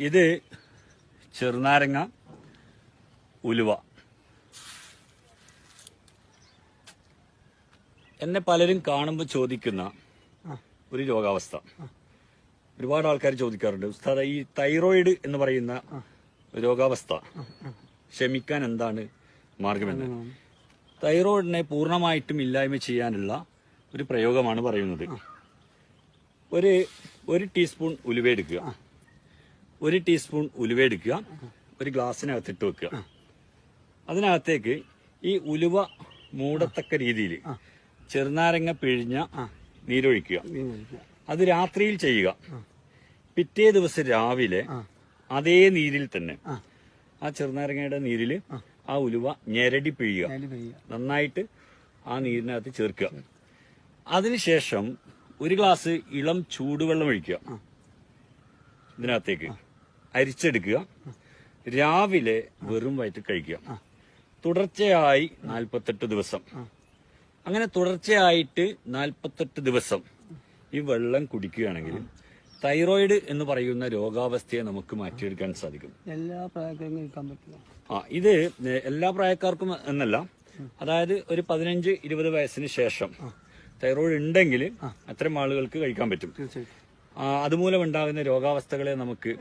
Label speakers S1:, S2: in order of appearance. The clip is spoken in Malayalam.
S1: ഇത് ചെറുനാരങ്ങ ഉലുവ. എന്നെ പലരും കാണുമ്പോൾ ചോദിക്കുന്ന ഒരു രോഗാവസ്ഥ. ഒരുപാട് ആൾക്കാർ ചോദിക്കാറുണ്ട്, ഉസ്താദ ഈ തൈറോയിഡ് എന്ന് പറയുന്ന രോഗാവസ്ഥ ക്ഷമിക്കാൻ എന്താണ് മാർഗമെന്ന്. തൈറോയിഡിനെ പൂർണ്ണമായിട്ടും ഇല്ലായ്മ ചെയ്യാനുള്ള ഒരു പ്രയോഗമാണ് പറയുന്നത്. ഒരു ടീസ്പൂൺ ഉലുവ എടുക്കുക, ഒരു ഗ്ലാസ്സിനകത്തിട്ട് വെക്കുക. അതിനകത്തേക്ക് ഈ ഉലുവ മൂടത്തക്ക രീതിയിൽ ചെറുനാരങ്ങ പിഴിഞ്ഞ നീരൊഴിക്കുക. അത് രാത്രിയിൽ ചെയ്യുക. പിറ്റേ ദിവസം രാവിലെ അതേ നീരിൽ തന്നെ ആ ചെറുനാരങ്ങയുടെ നീരിൽ ആ ഉലുവ ഞെരടി പിഴിയുക. നന്നായിട്ട് ആ നീരിനകത്ത് ചേർക്കുക. അതിനുശേഷം ഒരു ഗ്ലാസ് ഇളം ചൂടുവെള്ളം ഒഴിക്കുക. ഇതിനകത്തേക്ക് അരിച്ചെടുക്കുക. രാവിലെ വെറും വയറ്റിൽ കഴിക്കുക. തുടർച്ചയായി 48 ദിവസം. അങ്ങനെ തുടർച്ചയായിട്ട് 48 ദിവസം ഈ വെള്ളം കുടിക്കുകയാണെങ്കിൽ തൈറോയിഡ് എന്ന് പറയുന്ന രോഗാവസ്ഥയെ നമുക്ക് മാറ്റിയെടുക്കാൻ സാധിക്കും.
S2: എല്ലാ പ്രായക്കാർക്കും കഴിക്കാൻ പറ്റില്ല.
S1: ഇത് എല്ലാ പ്രായക്കാർക്കും എന്നല്ല, അതായത് ഒരു 15-20 വയസ്സിന് ശേഷം തൈറോയിഡ് ഉണ്ടെങ്കിൽ അത്തരം ആളുകൾക്ക് കഴിക്കാൻ പറ്റും. അതുമൂലം ഉണ്ടാകുന്ന രോഗാവസ്ഥകളെ നമുക്ക്